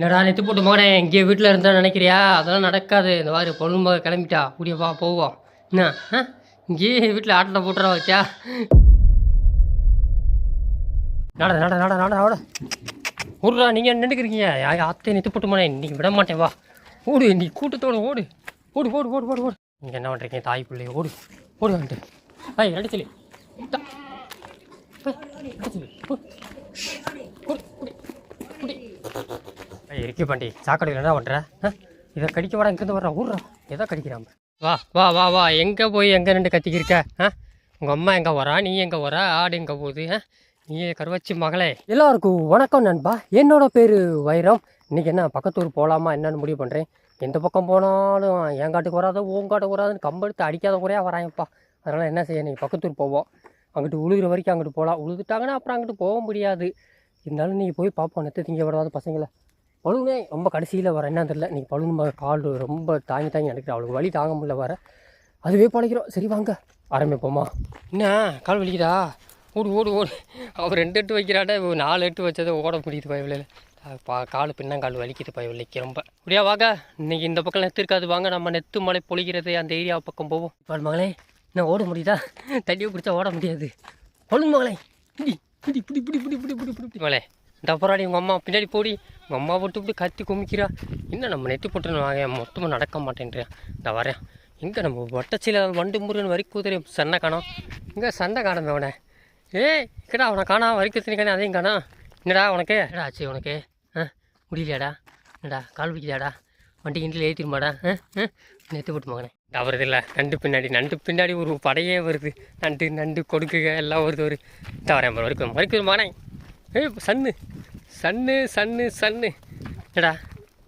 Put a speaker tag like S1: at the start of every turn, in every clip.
S1: என்னடா நெத்து போட்டு மகனே இங்கே வீட்டில் இருந்தா நினைக்கிறியா? அதெல்லாம் நடக்காது. இந்த மாதிரி பொழுதும்போது கிளம்பிட்டா கூடிய வா போவோம். என்ன இங்கேயே வீட்டில் ஆட்டில் போட்டுற வச்சா நட நட நட நட நட ஓடுறா. நீங்கள் நின்றுக்கிறீங்க ஆத்தே நெத்து போட்டு மகனே இன்னைக்கு விட மாட்டேன். வா ஓடு, நீ கூட்டத்தோடு ஓடு ஓடு ஓடு ஓடு ஓடு ஓடு. நீங்கள் என்ன பண்ணுறீங்க தாய் பிள்ளை? ஓடு ஓடு வந்துட்டு ஐய் அடிச்சலி இருக்கே பாண்டி சாக்கடையில் என்ன பண்ணுற? இதை கடிக்க வாடா, இங்கேருந்து வர்றா ஊர்றா. எதை கடிக்கிறான்? வா வா வா வா. எங்கே போய் எங்கே நின்று கத்திக்கிருக்க? உங்கள் அம்மா எங்கே வரா? நீ எங்கே வரா? ஆடு எங்கே போகுது? நீ கருவச்சி மகளே. எல்லாருக்கும் வணக்கம் நண்பா. என்னோட பேர் வைரம். இன்றைக்கி என்ன பக்கத்தூர் போகலாமா என்னென்னு முடிவு பண்ணுறேன். எந்த பக்கம் போனாலும் என் காட்டுக்கு வராத உன் காட்டுக்கு வராதுன்னு கம்பெடுத்து அடிக்காத குறையா வராயப்பா. அதனால் என்ன செய்ய, நீங்கள் பக்கத்தூர் போவோம். அங்கிட்டு உழுகிற வரைக்கும் அங்கிட்டு போகலாம். உழுதுட்டாங்கன்னா அப்புறம் அங்கிட்டு போக முடியாது. இருந்தாலும் நீங்கள் போய் பார்ப்போம். நெத்து திங்க விடாத பசங்களை. பழுனே ரொம்ப கடைசியில் வர என்ன தெரியல. நீங்கள் பழுனு கால் ரொம்ப தாங்கி நடக்கிற அவளுக்கு வலி தாங்க முடியல வர. அதுவே பழகிறோம். சரி வாங்க ஆரம்பிப்போமா. என்ன கால் வலிக்குதா? ஓடு ஓடு ஓடு. அவர் 2 எட்டு வைக்கிறாட்ட 4 எட்டு வச்சதை ஓட முடியுது பயவில்லை. கால் பின்னங்கால் வலிக்குது பயவில்லைக்கு ரொம்ப. அப்படியா வாங்க. இன்றைக்கி இந்த பக்கம் நெத்து இருக்காது. வாங்க நம்ம நெத்து மலை பொழிகிறது அந்த ஏரியா பக்கம் போவோம். இப்போ மகளே என்ன ஓட முடியுதா? தண்ணியை பிடிச்சா ஓட முடியாது. பழுங்க மகளே பிடி பிடி பிடி பிடி பிடி பிடி பிடி பிடி மகளே. இந்த போராடி உங்கள் அம்மா பின்னாடி போடி. உங்கள் அம்மா போட்டு இப்படி கத்தி குமிக்கிறா. இன்னும் நம்ம நெட்டு போட்டுன்னு வாங்க. மொத்தமாக நடக்க மாட்டேன்றேன். இந்த வரேன். எங்கே நம்ம வட்டச்சியில் வண்டு முருகன் வரி குதிரை சண்டை காணோம். இங்கே சண்டை காணமே அவனை. இக்கடா அவனை காணா வரி குதிரை காணா. அதையும் காணா. என்னடா உனக்கு என்னடா ஆச்சு உனக்கு? முடியலையாடா? என்னடா கால் பிடிக்கலையாடா? வண்டி கிண்டியில் ஏற்றிருமாடா? நெத்து போட்டு மகனே. தவறுது இல்லை. நண்டு பின்னாடி ஒரு படையே வருது. நண்டு கொடுக்குக எல்லாம் வருது. ஒரு தவறேன் வரைக்கும் மகனே. சன்னு சன்னு சன்னு சன்னு. என்னடா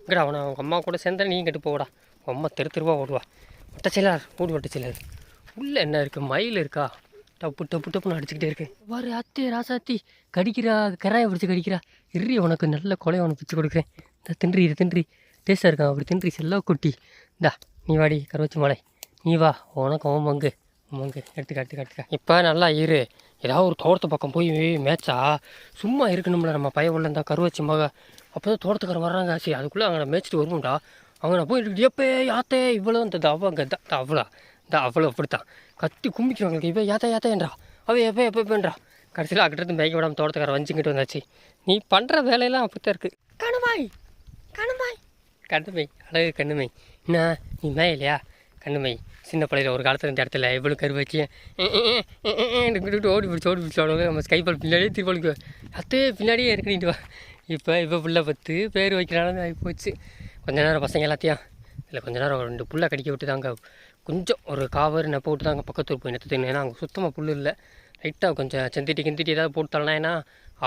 S1: இங்கடா அவனை உங்கள் அம்மா கூட சேர்ந்தா நீ கட்டு போடா. உங்கள் அம்மா தெருவா ஓடுவா. வட்டச்செயலார் ஓடு வட்டச்செயலார். உள்ளே என்ன இருக்குது? மயில் இருக்கா? டப்பு டப்பு டப்புன்னு அடிச்சுக்கிட்டே இருக்கு. வாரு அத்தி ராசாத்தி கடிக்கிறா. கராயை பிடிச்சி கடிக்கிறா. இறி உனக்கு நல்ல கொலையை உனக்கு பிடிச்சி கொடுக்குறேன். இந்த தின்றி இது தின்றி டேஸ்ட்டாக இருக்கான். அப்படி தின்றி செல்லா குட்டி. இந்தா நீ வாடி கருவச்சி மலை. நீ வா உனக்கு மங்கு எடுத்துக்க. இப்போ நல்லா இரு. ஏதாவது ஒரு தோட்டத்து பக்கம் போய் மேய்ச்சா சும்மா இருக்கணும்ல. நம்ம பையன் உள்ள இருந்தால் கருவச்சி மக அப்போ தான் தோட்டத்துக்காரன் வர்றாங்க. சரி அதுக்குள்ளே அங்கே மேய்ச்சிட்டு வருவோம்டா. அவங்க நான் போய் எப்பே யாத்தே இவ்வளோ இந்த அவங்க அவ்வளோ அப்படித்தான் கத்தி கும்பிக்கிறவங்களுக்கு இப்போ யாத்தேன்றா. அவள் எப்போன்றா. கடைசியில் அக்கிட்ட மேய்க்க விடாமல் தோட்டத்துக்காரன் வஞ்சிக்கிட்டு வந்தாச்சு. நீ பண்ணுற வேலையெல்லாம் அப்படித்தான் இருக்குது. கண்ணுமை அழகு கண்ணுமை. என்ன நீ மேயிலையா? கண்ணுமை சின்ன பிள்ளையில் ஒரு காலத்தில் இந்த இடத்துல எவ்வளோ கரு வச்சு ஓடி பிடிச்சி நம்ம ஸ்கைபால் பின்னாடியே திருவள்ளுக்கு அத்தே பின்னாடியே இருக்குன்னு வா. இப்போ புள்ள 10 பேர் வைக்கிறாலும் ஆகி போச்சு. கொஞ்ச நேரம் பசங்க எல்லாத்தையும் இல்லை கொஞ்ச நேரம் 2 புல்லை கடிக்க விட்டு தாங்க கொஞ்சம் ஒரு காவர் நெப்ப விட்டு தாங்க பக்கத்தூர் போய் நெத்து தின்னு. ஏன்னா அங்கே சுத்தமாக புல் இல்லை. லைட்டாக கொஞ்சம் கிந்திட்டி ஏதாவது போட்டுத்தாலனா. ஏன்னா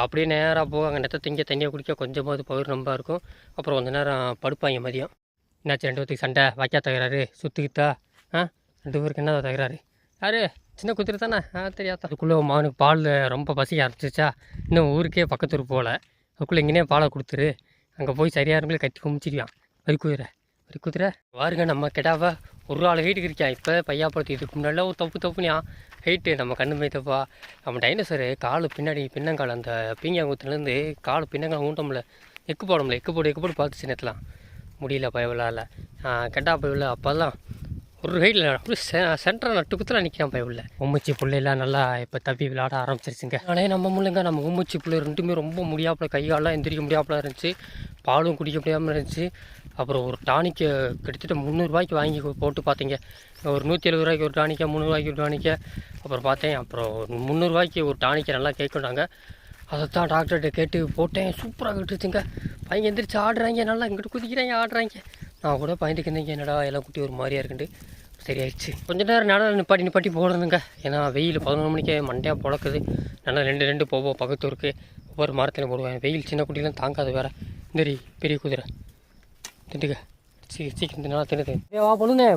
S1: அப்படியே நேராக போக அங்கே நெத்த திங்க தண்ணியை குடிக்க கொஞ்சமாவது பயிர் ரொம்ப இருக்கும். அப்புறம் கொஞ்சம் நேரம் படுப்பாங்க மதியம். என்னாச்சு 2 பேத்துக்கு சண்டை வாய்க்கா தகுறாரு சுற்றுக்கிட்டா? 2 பேருக்கு என்ன தகுறாரு? யார் சின்ன குதிரை தானே? தெரியாதா? அதுக்குள்ளே மகனுக்கு பால் ரொம்ப பசிக்க ஆரம்பிச்சிச்சா. இன்னும் ஊருக்கே பக்கத்தூர் போகல. அதுக்குள்ளே இங்கேனே பாலை கொடுத்துரு. அங்கே போய் சரியாக இருந்தாலும் கட்டி குமிச்சிடுவான். வரி குதிரை வாருங்க. நம்ம கெடாவா ஒரு ஆள் ஹைட்டுக்கு இருக்கான். இப்போ பையாப்பழத்து இதுக்கு முன்னாடி ஒரு தப்புனியா ஹைட்டு நம்ம கண்ணு மேய்த்தப்பா. நம்ம டைனோசரு காலு பின்னாடி பின்னங்கால் அந்த பீங்காங்குத்துலேருந்து காலு பின்னங்கால் ஊட்டமில்ல. எக்கு போடு பார்த்துச்சு நேரத்துலாம் முடியல பயவில்ல. கெட்டா பயவில்லை. அப்போல்லாம் ஒரு ஹைட்டில் அப்படியே சென்டராக நட்டுக்குத்தில் நிற்கிறான் பயவில்லை. உம்மிச்சி பிள்ளைலாம் நல்லா இப்போ தப்பி விளையாட ஆரம்பிச்சிருச்சுங்க. ஆனால் நம்ம முள்ளைங்க நம்ம உம்மிச்சி பிள்ளை 2மே ரொம்ப முடியாப்புல கையாலாம் எந்திரிக்க முடியாப்புல இருந்துச்சு. பாலும் குடிக்க முடியாமல் இருந்துச்சு. அப்புறம் ஒரு டானிக்கை கிட்டத்தட்ட 300 ரூபாய்க்கு வாங்கி போட்டு பார்த்தீங்க. ஒரு 170 ரூபாய்க்கு ஒரு டானிக்கை, 300 ரூபாய்க்கு ஒரு டானிக்கை அப்புறம் பார்த்தேன். அப்புறம் 300 ரூபாய்க்கு ஒரு டானிக்கை நல்லா கேட்குறாங்க. அதை தான் டாக்டர்கிட்ட கேட்டு போட்டேன். சூப்பராக விட்டுருச்சுங்க. பையன் எந்திரிச்சு ஆடுறாங்க. நல்லா இங்கிட்டு குதிக்கிறாங்க ஆடுறாங்க. நான் கூட பயந்துக்கிருந்தேங்க. என்னடா எல்லாம் குட்டி ஒரு மாதிரியாக இருக்குண்டு. சரியாயிடுச்சு. கொஞ்சம் நேரம் நடை நிப்பாட்டி போடுறதுங்க. ஏன்னா வெயில் 11 மணிக்கு மண்டையாக பொழக்குது. நல்லா 2 போவோம் பக்கத்தூருக்கு. ஒவ்வொரு மரத்துலையும் போடுவேன். வெயில் சின்ன குட்டிலாம் தாங்காது வேறு. இந்த பெரிய குதிரை திண்டுக்க சீக்கிரம் நல்லா தின்னுது.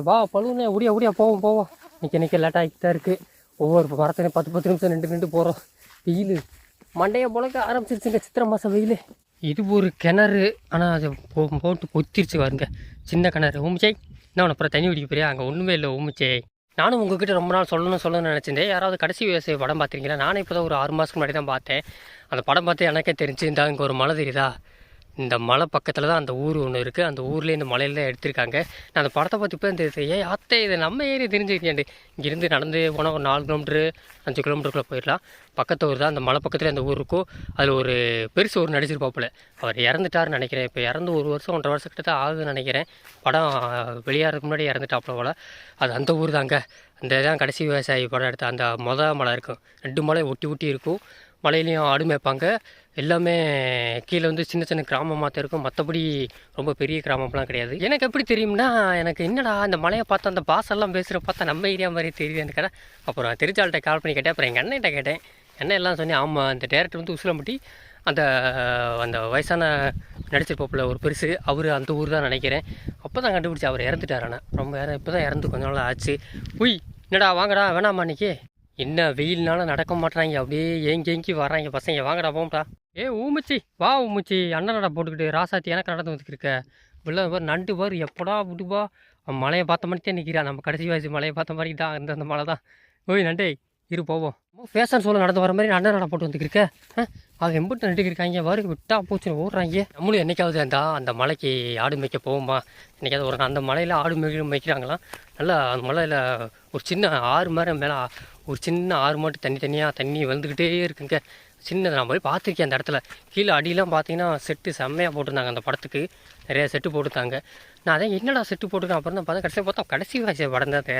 S1: வா பழுனே ஒடியா போவோம். நிற்க லேட்டாக ஆகிட்டு தான் இருக்குது. ஒவ்வொரு மரத்துலையும் 10 நிமிஷம் நின்று போகிறோம். வெயில் மண்டையை பொழக்க ஆரம்பிச்சிருச்சுங்க. சித்திரை மாதம் வெயில். இது ஒரு கிணறு. ஆனால் அது போட்டு பொத்திருச்சு பாருங்க. சின்ன கிணறு. ஊமிச்சை என்ன அப்புறம் தண்ணி குடிக்க போறியா? அங்கே ஒன்றுமே இல்லை ஊமிச்சே. நானும் உங்ககிட்ட ரொம்ப நாள் சொல்லணும்னு நினச்சிருந்தேன். யாராவது கடைசி விவசாய படம் பார்த்துருக்கீங்களா? நானும் இப்போ தான் ஒரு 6 மாதத்துக்கு முன்னாடி தான் பார்த்தேன். அந்த படம் பார்த்து எனக்கே தெரிஞ்சு இங்கே ஒரு மலை தெரியுதா? இந்த மலை பக்கத்தில் தான் அந்த ஊர் ஒன்று இருக்குது. அந்த ஊர்லேயே இந்த மலையில் தான் எடுத்திருக்காங்க. நான் அந்த படத்தை பார்த்து இப்போ இந்த ஏன் அத்தை இது நம்ம ஏரியா தெரிஞ்சுக்கிட்டேன். இங்கேருந்து நடந்து போனால் ஒரு 4 கிலோமீட்ரு 5 கிலோமீட்டருக்குள்ளே போயிடலாம். பக்கத்து ஊர் தான். அந்த மலை பக்கத்தில் அந்த ஊர் இருக்கும். அதில் ஒரு பெருசு ஒரு நடிச்சிருப்பாப்புல. அவர் இறந்துட்டாருன்னு நினைக்கிறேன். இப்போ இறந்து 1 வருஷம் 1.5 வருஷம் கிட்ட தான் ஆகுதுன்னு நினைக்கிறேன். படம் வெளியாகிறதுக்கு முன்னாடி இறந்துட்டாப்புல போல். அது அந்த ஊர் தாங்க. அந்த தான் கடைசி விவசாயி படம் எடுத்த அந்த மலை இருக்கும். 2 மலை ஒட்டி ஒட்டி இருக்கும். மலையிலையும் ஆடு மேய்ப்பாங்க. எல்லாமே கீழே வந்து சின்ன சின்ன கிராமமாக தான் இருக்கும். மற்றபடி ரொம்ப பெரிய கிராமம்லாம் கிடையாது. எனக்கு எப்படி தெரியும்னா, எனக்கு என்னடா அந்த மலையை பார்த்தா அந்த பாசெல்லாம் பேசுகிற பார்த்தா நம்ம ஏரியா மாதிரி தெரியுது எனக்கு கேட்டேன். அப்புறம் தெரிஞ்சாள்கிட்ட கால் பண்ணி கேட்டேன். அப்புறம் எங்கள் அண்ணன்கிட்ட கேட்டேன். அண்ணன் எல்லாம் சொன்னேன். ஆமாம், அந்த டேரக்டர் வந்து உசிலம்பட்டி அந்த அந்த வயசான நடிச்சிருப்போப்பில் ஒரு பெருசு அவர் அந்த ஊர் தான் நினைக்கிறேன். அப்போ தான் கண்டுபிடிச்சி அவர் இறந்துட்டார். ஆனால் ரொம்ப இப்போ தான் இறந்து கொஞ்ச நாள் ஆச்சு. உய் என்னடா வாங்கடா வேணாமா அன்றைக்கி என்ன வெயில்னால நடக்க மாட்டுறாங்க. அப்படியே ஏங்கி வர்றாங்க பசங்க. வாங்கடா போம்டா. ஊமுச்சி வா ஊமுச்சி அண்ணனடா போட்டுக்கிட்டு ராசாத்தி எனக்கு நடந்து வந்துருக்க இவ்வளோ பார் நண்டு பார் எப்படா விடுவா. மலையை பார்த்த மாதிரி தான் நிற்கிறான். நம்ம கடைசி வயசு மலையை பார்த்த மாதிரி தான் அந்த மலை தான். ஓய் நண்டே இரு போவோம். ஃபேஷன் ஷோவில் நடந்து வர மாதிரி அண்ணனடா போட்டு வந்துருக்க. அது எம்பிட்டு நட்டுக்கிருக்காங்க வரு விட்டா பூச்சின்னு ஓடுறாங்க. நம்மளும் என்றைக்காவது அந்த மலைக்கு ஆடு மேய்க்க போவோமா என்றைக்காவது ஒரு அந்த மலையில் ஆடு மேய்க்கிறாங்களாம். நல்லா அந்த மலையில் ஒரு சின்ன ஆறு மேலே ஒரு சின்ன ஆறு மட்டும் தண்ணி வந்துக்கிட்டே இருக்குங்க. சின்னது நான் போய் பார்த்துருக்கேன் அந்த இடத்துல. கீழே அடியெலாம் பார்த்தீங்கன்னா செட்டு செம்மையாக போட்டிருந்தாங்க. அந்த படத்துக்கு நிறையா செட்டு போட்டுருந்தாங்க. நான் அதே என்னடா செட்டு போட்டுருக்கேன் அப்புறம் தான் பார்த்தா கடைசி வயசு படம் தான்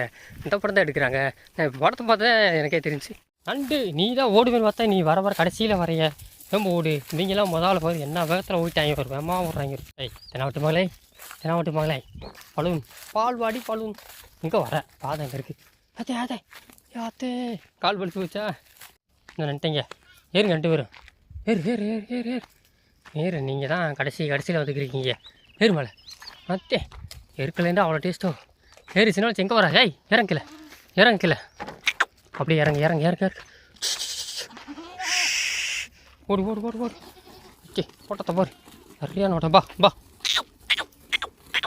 S1: இந்த படம் தான் எடுக்கிறாங்க. நான் இப்போ படத்தை பார்த்தா எனக்கே தெரிஞ்சு நண்டு நீ தான் ஓடுவேன்னு பார்த்தா நீ வர கடைசியில் வரைய ரொம்ப ஓடு. நீங்களாம் முதல்ல போய் என்ன வேகத்தில் ஓடிட்டாங்க ஒரு வேகமாக ஓடுறாங்க. தெனாவட்டு மகளே பலூன் பால்வாடி பலூன் இங்கே வர பாதை அங்கே இருக்குது. அதே யாத்தே கால் வலிச்சு வச்சா இந்த நின்ட்டீங்க. ஏறுங்க 2 பேரும் ஏறு நீங்கள் தான் கடைசியில் வந்துக்கிறீங்க. ஏறு மேலே அத்தே எருக்கலேருந்து அவ்வளோ டேஸ்ட்டோ. ஏறு சின்ன வச்சு எங்கே வர இறங்கல அப்படியே இறங்க ஓடு ஓகே போட்டத்தை பாரு சரியான ஓட்ட பா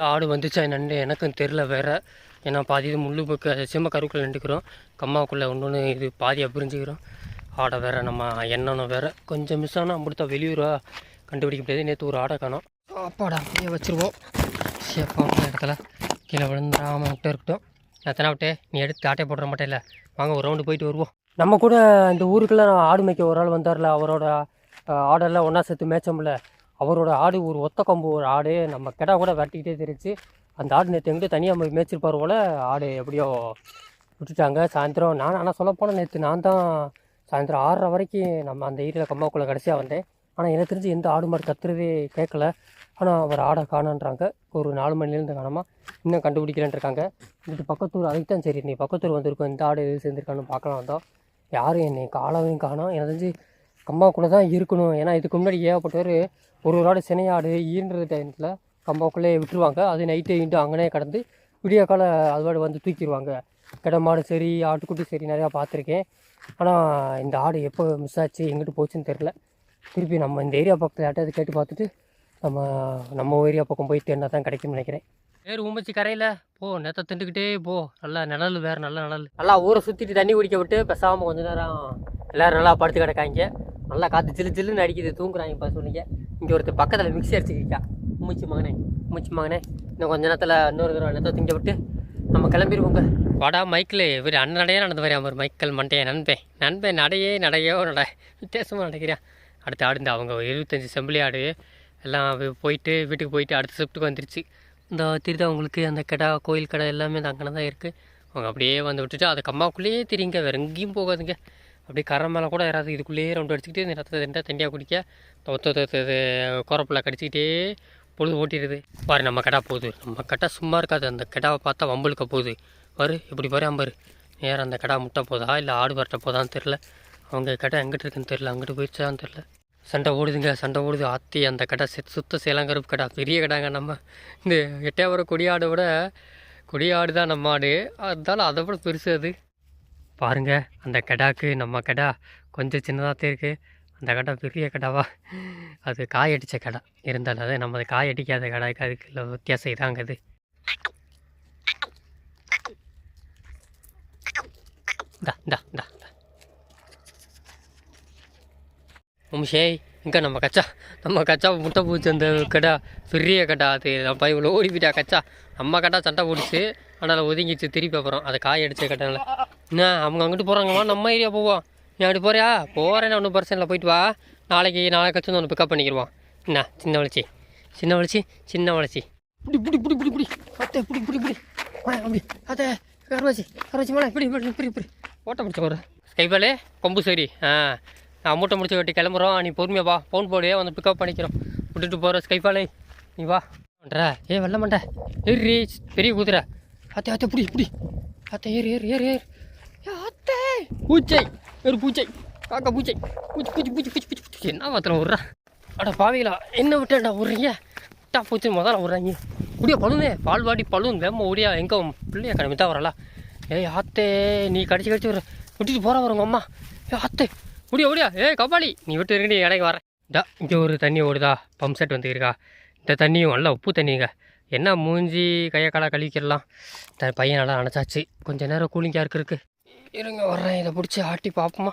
S1: ஆடு வந்துச்சா என்னன்னு எனக்கும் தெரில வேறு. ஏன்னா பாதி இது முள்ளு சிம்ம கருக்குள்ளே நின்றுக்கிறோம். கம்மாவுக்குள்ளே ஒன்று இது பாதியாக புரிஞ்சுக்கிறோம். ஆடை வேறு நம்ம எண்ணணும் வேறு கொஞ்சம் மிஸ் ஆனால் அப்படித்தா வெளியூராக கண்டுபிடிக்க முடியாது. நேற்று ஒரு ஆடை காணோம். அப்பாடா அப்படியே வச்சுருவோம். சேஃபான இடத்துல கீழே விழுந்துடாமல் விட்டு இருக்கட்டும். எத்தனை விட்டே நீ எடுத்து ஆட்டை போடுற மாட்டே இல்லை. வாங்க ஒரு ரவுண்டு போயிட்டு வருவோம். நம்ம கூட இந்த ஊருக்குள்ளே ஆடு மேய்க்க ஒரு ஆள் வந்தார்ல. அவரோட ஆடெல்லாம் ஒன்றா சேர்த்து மேய்ச்சோம்ல. அவரோட ஆடு ஒரு ஒத்த கொம்பு ஒரு ஆடு நம்ம கெடா கூட விரட்டிக்கிட்டே தெரிஞ்சு. அந்த ஆடு நேற்று எங்கிட்ட தனியாக மேய்ச்சிருப்பார் போல். ஆடு எப்படியோ விட்டுட்டாங்க சாயந்தரம். ஆனால் சொல்லப்போனால் நேற்று நான் தான் சாயந்தரம் 6:30 வரைக்கும் நம்ம அந்த ஏரியாவில் கம்மாக்குள்ளே கடைசியாக வந்தேன். ஆனால் எனக்கு தெரிஞ்சு எந்த ஆடு மாடு கத்துறதே கேட்கல. ஆனால் அவர் ஆடை காணன்றாங்க. ஒரு 4 மணிலேருந்து காணாமல் இன்னும் கண்டுபிடிக்கலன்னு இருக்காங்க. இந்த பக்கத்தூர் அதுக்கு தான் சரி நீ பக்கத்தூர் வந்திருக்கோம். இந்த ஆடு எது சேர்ந்துருக்கான்னு பார்க்கலாம் வந்தோம். யாரும் என்னை காலவையும் காணோம். எனக்கு தெரிஞ்சு கம்மாக்குள்ளே தான் இருக்கணும். ஏன்னா இதுக்கு முன்னாடி ஏகப்பட்டவர் ஒரு ஆடு சினையாடு ஈன்றது டைத்தில் கம்பாக்குள்ளே விட்டுருவாங்க. அது நைட்டு இன்ட்டு அங்கனே கடந்து விடிய கால அதோடு வந்து தூக்கிடுவாங்க. கிட மாடு சரி ஆட்டுக்குட்டி சரி நிறையா பார்த்துருக்கேன். ஆனால் இந்த ஆடு எப்போ மிஸ் ஆச்சு எங்கிட்டு போச்சுன்னு தெரில. திருப்பி நம்ம இந்த ஏரியா பக்கத்தில் யார்ட்டாவது கேட்டு பார்த்துட்டு நம்ம ஏரியா பக்கம் போய் தேடினா தான் கிடைக்கும்னு நினைக்கிறேன். வேறு ஊம்பச்சி கரையில் போ நேற்று திண்டுக்கிட்டே போ. நல்லா நிழல் வேறு நல்ல நிழல். நல்லா ஊரை சுற்றிட்டு தண்ணி குடிக்க விட்டு பேசாமல் கொஞ்ச நேரம் எல்லோரும் நல்லா படுத்து கிடக்காங்க. நல்லா காற்று ஜில்லுன்னு அடிக்குது. தூங்குறாங்க இப்போ சொன்னீங்க. இங்கே ஒருத்தர் பக்கத்தில் மிக்ஸி அடிச்சுக்கிட்டா. மூச்சு மகனே இன்னும் கொஞ்ச நேரத்தில் இன்னொரு தடவை நேரத்தை திங்க விட்டு நம்ம கிளம்பிடுவோங்க. வாடா மைக்கில் இவர் அண்ணனடையே நடந்து வரையா ஒரு மைக்கேல் மண்டையை நண்பன் நடையோ வித்தியாசமாக நடக்கிறேன். அடுத்த ஆடு இந்த அவங்க 75 செம்பிளி ஆடு எல்லாம் போயிட்டு வீட்டுக்கு போயிட்டு அடுத்த ஷிஃப்ட்டுக்கு வந்துருச்சு. இந்த திருதா அவங்களுக்கு அந்த கடை கோயில் கடை எல்லாமே அந்த அங்கே தான் இருக்குது. அவங்க அப்படியே வந்து விட்டுட்டு அதை கம்மாவுக்குள்ளேயே தெரியுங்க. வேறு எங்கேயும் போகாதுங்க. அப்படியே கரை மேலே கூட யாராவது இதுக்குள்ளேயே ரவுண்டு அடிச்சுக்கிட்டு இந்த ரத்தத்தை தண்டியாக குடிக்க குறப்பில் கடிச்சிக்கிட்டே பொழுது ஓட்டிடுது. பாரு நம்ம கடை போகுது. நம்ம கடை சும்மா இருக்காது. அந்த கடாவை பார்த்தா வம்புழுக்க போகுது. பாரு இப்படி பாரு அம்பாரு நேரம் அந்த கடை முட்டை போதா இல்லை ஆடு வரட்ட போதான்னு தெரில. அவங்க கடை எங்கிட்ட இருக்குன்னு தெரில. அங்கிட்டு போயிடுச்சான்னு தெரில. சண்டை ஓடுது. ஆற்றி அந்த கடை சுத்த சேலங்கருப்பு கடை பெரிய கடைங்க. நம்ம இந்த எட்டையாவர கொடியாடை விட கொடியாடு தான் நம்ம ஆடு. அதனால அதை விட பெருசு அது. பாருங்கள் அந்த கடாக்கு நம்ம கடை கொஞ்சம் சின்னதாக இருக்குது. அந்த கடை பெரிய கடாவா அது காய் அடித்த கடை இருந்தாலும் அது நம்ம காய் அடிக்காத கடாய்க்கு அதுக்கு வித்தியாசம் இதாங்க. அது உம்ஷே இங்கே நம்ம கச்சா முட்டை பூச்சி அந்த கடை பெரிய கடை அது நம்ம இவ்வளோ ஓடி போயிட்டா கச்சா நம்ம கடை சண்டை போடிச்சு அதனால் ஒதுங்கிச்சு திருப்பி அப்புறம் அதை காய அடித்த கடையில் என்ன அவங்க அங்கிட்டு போகிறாங்கம்மா நம்ம ஏரியா போவோம் நீ அப்படி போறியா போகிறேன்னா ஒன்றும் பிரச்சனை இல்லை போயிட்டு வா நாளை கழிச்சு வந்து ஒன்று பிக்கப் பண்ணிக்கிடுவான் என்ன சின்ன வளர்ச்சி இப்படி இப்படி இப்படி இப்படி இப்படி அத்தை இப்படி இப்படி இப்படி அப்படி அத்தை கரவாச்சி மேலே இப்படி ஓட்ட முடிச்ச ஒரு கைபாலே கொம்பு சரி நான் மூட்டை முடிச்ச வெட்டி கிளம்புறோம் நீ பொறுமையாக வா ஃபோன் போடு வந்து பிக்கப் பண்ணிக்கிறோம் விட்டுட்டு போகிற ஸ்கைபாலே நீ வா பண்ணுற வெள்ள மாட்டேன் ஏறி பெரிய குதிரை அத்தை இப்படி அத்தை ஏறு அத்தை பூச்சை காக்கா பூச்சை பூச்சி என்ன மாத்திரம் விட்றா அட பாவிகளா என்ன விட்டேன்டா விட்றீங்க விட்டா பூச்சி முதல்ல விட்றாங்க முடியா பழுனே பால்வாடி பழுன் வேம ஓடியா எங்கே பிள்ளைய கிளம்பித்தா வரலா ஆத்தே நீ கடிச்சு விட்டுட்டு போகிற வருங்க அம்மா ஆத்தே ஓடியா கபாலி நீ விட்டு இருக்கி இடைக்கு வரேன் இங்கே ஒரு தண்ணி ஓடுதா பம்ப் செட் வந்துருக்கா இந்த தண்ணியும் நல்லா உப்பு தண்ணிங்க என்ன மூஞ்சி கையை காலை கழுவிக்கிடலாம் பையன் நல்லா அணைச்சாச்சு கொஞ்சம் நேரம் கூலிங்காக இருக்கு இருங்க வர்றேன் இதை பிடிச்சி ஆட்டி பார்ப்போமா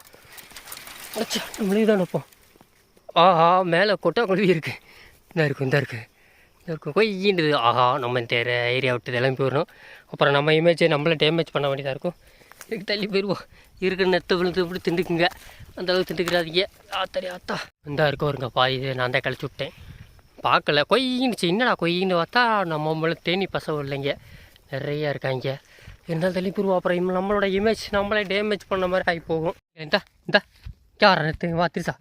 S1: பிடிச்சி நம்மளே தான் நிற்போம் ஆஹா மேலே கொட்டா கழுவி இருக்குது இந்த இருக்கு கொய்யின்றது ஆஹா நம்ம இந்த ஏரியா விட்டு கிளம்பி போயிடணும் அப்புறம் நம்ம இமேஜை நம்மளே டேமேஜ் பண்ண வேண்டியதாக இருக்கும் இதுக்கு தள்ளி போயிடுவோம் இருக்கிற நெத்தை விழுந்து இப்படி திண்டுக்குங்க அந்தளவுக்கு திண்டுக்கிறாதீங்க ஆத்தா இந்தா இருக்க வருங்க பாதி நான் தான் கழிச்சு விட்டேன் பார்க்கல கொய்யின்னுச்சு என்னடா கொய்யின்னு பார்த்தா நம்ம தேனி பசங்க இல்லைங்க நிறையா இருக்காங்க இருந்தாலும் தள்ளி போயிடுவோம் அப்புறம் நம்மளோட இமேஜ் நம்மளே டேமேஜ் பண்ண மாதிரி ஆகி போகும் இந்தா யாரா நிறுத்து வா திருசா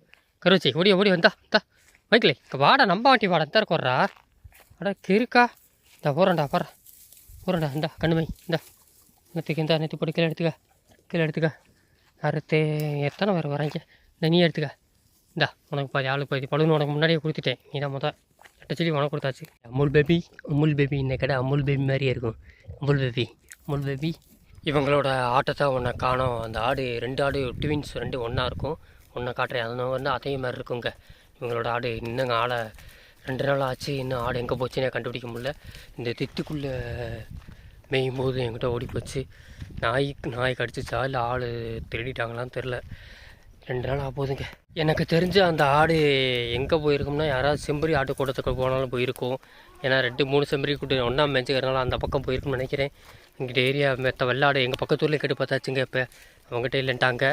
S1: கருவச்சி ஓடி வந்தா வைக்கலே வாடா நம்ம வாட்டி வாடா தான் இருக்கோட்றா அடா கிருக்கா இந்த போகிறேன்டா இந்தா கண்ணுமை நெத்தி போட்டு கீழே எடுத்துக்க அறுத்து எத்தனை பேர் வராங்க இந்த நீ எடுத்துக்க இந்தா உனக்கு பாதி ஆளுக்கு பாதி பழுன்னு உனக்கு முன்னாடியே கொடுத்துட்டேன் நீ தான் எட்ட சொல்லி உனக்கு கொடுத்தாச்சு அமுல் பேபி இந்த கடை அமுல் பேபி மாதிரியே இருக்கும் அமுல் பேபி இவங்களோட ஆட்டத்தை ஒன்றை காணோம் அந்த ஆடு 2 ஆடு ட்வின்ஸ் 2 ஒன்றா இருக்கும் ஒன்றை காட்டுறேன் அதே அதே மாதிரி இருக்குங்க இவங்களோட ஆடு இன்னுங்க ஆளை 2 நாள் ஆச்சு இன்னும் ஆடு எங்கே போச்சுன்னே கண்டுபிடிக்க முடியல இந்த திட்டுக்குள்ளே மேயும் போது என்கிட்ட ஓடி போச்சு நாய் கடிச்சிச்சா இல்லை ஆள் திருடிட்டாங்களான்னு தெரில 2 நாள் ஆகுதுங்க எனக்கு தெரிஞ்ச அந்த ஆடு எங்கே போயிருக்கோம்னா யாராவது செம்பரி ஆட்டு கூட்டத்துக்கு போனாலும் போயிருக்கும் ஏன்னா 2-3 செம்பரி கூட்டு ஒன்றா மேய்ச்சிக்கிறனால அந்த பக்கம் போயிருக்குன்னு நினைக்கிறேன் எங்கிட்ட ஏரியா மெத்த வெள்ளாடு எங்கள் பக்கத்தூர்லேயும் கட்டு பார்த்தாச்சுங்க இப்போ அவங்ககிட்ட இல்லைன்ட்டாங்க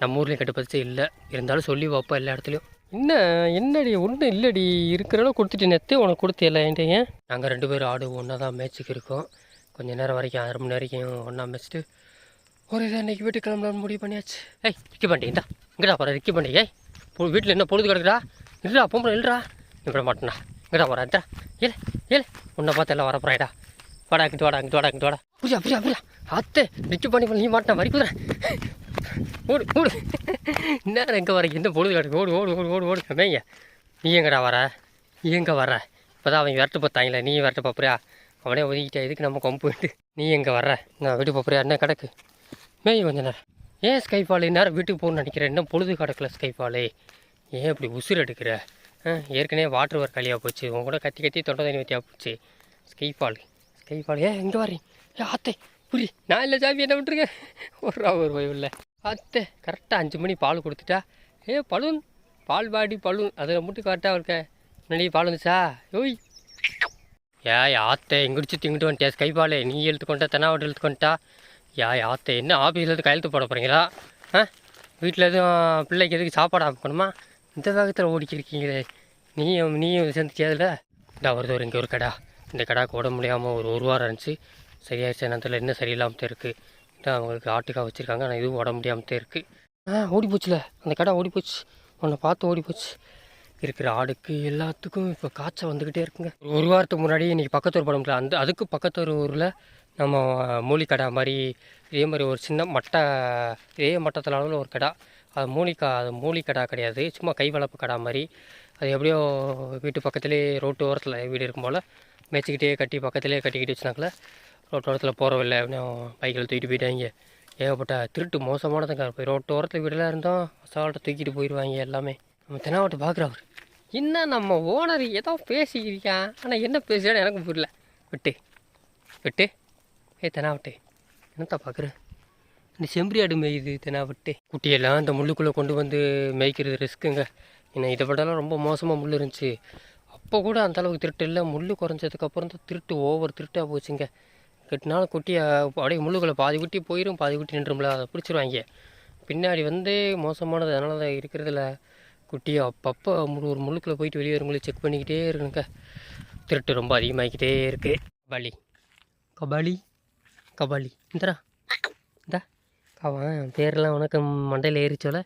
S1: நம்ம ஊர்லேயும் கட்டு பார்த்தாச்சு இல்லை இருந்தாலும் சொல்லி வைப்போம் எல்லா இடத்துலையும் என்னடி ஒன்றும் இல்லடி இருக்கிறளவு கொடுத்துட்டு நெத்தே உனக்கு கொடுத்தியல என்கிட்ட நாங்கள் 2 பேரும் ஆடு ஒன்றா தான் மேய்ச்சிக்கு இருக்கோம் கொஞ்சம் நேரம் வரைக்கும் 1/2 மணி வரைக்கும் ஒன்றா மேய்ச்சிட்டு ஒரு இதை அன்றைக்கி வீட்டுக்கு கிளம்பலான்னு முடிவு பண்ணியாச்சு ரிக்கி பண்ணி இந்தா இங்கடா போகிற ரிக்கி பண்ணி வீட்டில் என்ன பொழுது கிடக்குறா இல்லைடா பொம்பளை இல்லைடா இப்படி மாட்டேன்டா இங்கடா போகிறா இந்தா ஏழு உன்னை பார்த்து எல்லாம் வரப்போறாடா வாடா புரியா அத்தை ரிக்கி பண்ணி நீ மாட்டேன் வரி குதிரை ஓடு நேரம் எங்கே வர எந்த பொழுது கிடக்கு ஓடு மேங்க நீ எங்கடா வர இப்போ தான் அவங்க விரட்டு பார்த்தாங்களே நீ விரட்டு பார்ப்பறியா அவனே ஒதுக்கிட்டா இதுக்கு நம்ம கொம்பு விட்டு நீ எங்கே வர்ற நான் வீட்டுக்கு பார்ப்பறியா என்ன கிடக்கு மேய் கொஞ்ச நேரம் ஏன் ஸ்கைஃபாலு நேரம் வீட்டுக்கு போகணும்னு நினைக்கிறேன் இன்னும் பொழுது கிடக்கல ஸ்கைஃபாலு ஏன் இப்படி உசுறு எடுக்கிற ஏற்கனவே வாட்டர் ஒர்க் காலியாக போச்சு உன் கூட கத்தி தொண்டை தண்ணி வத்தியாக போச்சு ஸ்கைஃபாலு எங்கே வரீங்க ஆத்தே புரி நான் இல்லை சாமி என்ன விட்டுருக்கேன் ஒரு வயவில் அத்தை கரெக்டாக 5 மணி பால் கொடுத்துட்டா பால் அதில் மட்டும் கரெக்டாக இருக்க முன்னாடி பால் வந்துச்சா ஓய் ஆத்தை இங்கிடிச்சு திங்கிட்டு வந்துட்டியா ஸ்கைபாலே நீ எழுத்துக்கொண்டா தெனாவட்டு எழுத்துக்கொண்டா ஆத்தை என்ன ஆஃபீஸில் இருந்து கையெழுத்து போட போகிறீங்களா வீட்டில் எதுவும் பிள்ளைக்கு எதுக்கு சாப்பாடு ஆக்கணுமா இந்த வேகத்தில் ஓடிக்கிருக்கீங்களே நீயும் சேர்ந்துட்டியாதில்ல இந்த வருது இங்கே ஒரு கடை இந்த கடாக்கு ஓட முடியாமல் ஒரு வாரம் இருந்துச்சு சரியாயிடுச்சு என்னத்தில் இன்னும் சரியில்லாமல் இருக்குது இதான் அவங்களுக்கு ஆட்டுக்காக வச்சுருக்காங்க ஆனால் இதுவும் ஓட முடியாமல் இருக்குது ஓடி போச்சுல அந்த கடை ஓடி போச்சு உன்னை பார்த்து ஓடி போச்சு இருக்கிற ஆடுக்கு எல்லாத்துக்கும் இப்போ காய்ச்சல் வந்துக்கிட்டே இருக்குங்க ஒரு வாரத்துக்கு முன்னாடி இன்றைக்கி பக்கத்தூர் படம் அதுக்கு பக்கத்தூர் ஊரில் நம்ம மூலிக்கடை மாதிரி இதே மாதிரி ஒரு சின்ன இதே மட்டத்தில் அளவில் ஒரு கடை அது மூலிக்கடை கிடையாது சும்மா கை வளர்ப்பு கடை மாதிரி அது எப்படியோ வீட்டு பக்கத்துலேயே ரோட்டு ஓரத்தில் வீடு இருக்கும் போல் மேய்ச்சிக்கிட்டே பக்கத்துலேயே கட்டிக்கிட்டு வச்சுனாங்களே ரோட்டு ஓரத்தில் போகிறவில்லை அப்படின்னா பைக்கில் தூக்கிட்டு போயிட்டாங்க ஏகப்பட்ட திருட்டு மோசமானதுங்க போய் ரோட்டு ஓரத்தில் வீடெல்லாம் இருந்தோம் அசால்ட்டை தூக்கிட்டு போயிடுவாங்க எல்லாமே நம்ம தெனாவட்டு பார்க்குறவர் என்ன நம்ம ஓனர் ஏதோ பேசிக்கிறியான் ஆனால் என்ன பேசுகிறான்னு எனக்கு புரியல விட்டு தெனாவட்டு என்னத்தா பார்க்குறேன் இந்த செம்பரி ஆடு மேய்யுது தெனாவட்டு குட்டியெல்லாம் இந்த முள்ளுக்குள்ளே கொண்டு வந்து மேய்க்கிறது ரிஸ்க்குங்க ஏன்னா இதை விடலாம் ரொம்ப மோசமாக முள் இருந்துச்சு. அப்போ கூட அந்தளவுக்கு திருட்டு இல்லை. முள் குறைஞ்சதுக்கப்புறம் தான் திருட்டு ஓவர் திருட்டாக போச்சுங்க. கட்டினாலும் குட்டியை அப்படியே முள்ளுக்குள்ளே பாதி குட்டி போயிடும், பாதி குட்டி நின்றும்ல, அதை பிடிச்சிருவாங்க. பின்னாடி வந்து மோசமானது. அதனால தான் இருக்கிறதுல குட்டியை அப்பப்போ ஒரு முள்ளுக்குள்ளே போயிட்டு வெளியே வரும்போது செக் பண்ணிக்கிட்டே இருக்கணுங்க. திருட்டு ரொம்ப அதிகமாகிக்கிட்டே இருக்குது. கபாலி கபாலி கபாலி இந்தரா இந்தா அவன் பேரெல்லாம் உனக்கு மண்டையில் ஏறிச்சோல.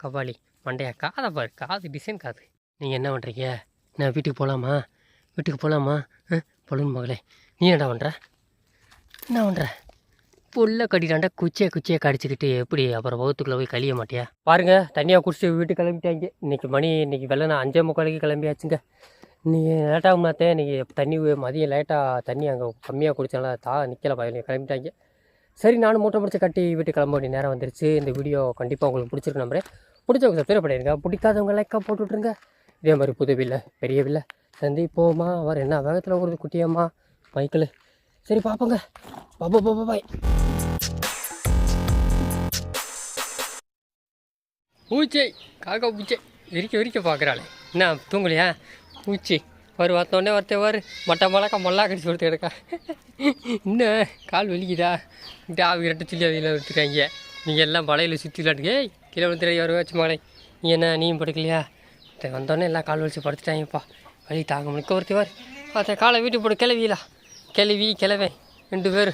S1: கபாலி மண்டையா? காதை பாரு, காது டிசைன் காது. நீங்கள் என்ன பண்ணுறீங்க? நான் வீட்டுக்கு போகலாமா? வீட்டுக்கு போகலாமா? பொழுது மகளே, நீ என்னடா பண்ணுற? என்ன பண்ணுற? புல்ல கட்டிட்டாண்டா குச்சியை கடிச்சிக்கிட்டு எப்படி அப்புறம் வகுத்துக்குள்ளே போய் கழிய மாட்டியா? பாருங்கள், தண்ணியாக குடிச்சிட்டு வீட்டுக்கு கிளம்பிட்டாங்க. இன்றைக்கி வெள்ளை 5:45 கிளம்பியாச்சுங்க. நீங்கள் லேட்டாக மாற்றே. இன்றைக்கி தண்ணி மதியம் லேட்டாக தண்ணி அங்கே கம்மியாக குடித்தாலும் நிற்கலை பையன் கிளம்பிட்டாங்க. சரி, நானும் மூட்டை முடிச்சு கட்டி வீட்டுக்கு கிளம்ப வேண்டிய நேரம் வந்துருச்சு. இந்த வீடியோ கண்டிப்பாக உங்களுக்கு பிடிச்சிருக்கு நம்புறேன். பிடிச்சவங்க சப்ஸ்கிரைப் பண்ணிடுங்க, பிடிக்காதவங்க லைக்காக போட்டு விட்ருங்க. இதே மாதிரி புது வில்லை பெரிய வில்லை சந்திப்போமா. அவர் என்ன வேகத்தில் ஒரு குட்டியம்மா மைக்கிள். சரி பார்ப்போங்க. பாய். பூச்சை காக்கா பூச்சை விரிக்க பார்க்குறாளே. என்ன தூங்கலையா? பூச்சி வரு வந்தோடனே ஒருத்தர் மட்டை மிளக்கா மொல்லா கடிச்சு கொடுத்து எடுக்கா. இன்னும் கால் வலிக்குதா? ஆவி ரெட்டு சொல்லி அவையில் எடுத்துக்காங்க. நீங்கள் எல்லாம் மலையில் சுற்றி விளாட்டுக்கு கீழே விழுந்துற வச்சு மலை. நீ என்ன நீயும் படுக்கலையா? வந்தோடனே எல்லாம் கால் வலிச்சு படுத்துட்டாங்கப்பா. வலி தாங்க முடிக்க ஒருத்தர் அதை காலை வீட்டுக்கு போட்டு கிளவேன் 2 பேர்.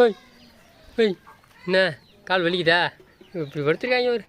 S1: ஓய் என்ன கால் வலிக்குதா? இப்படி படுத்துருக்காங்க ஒரு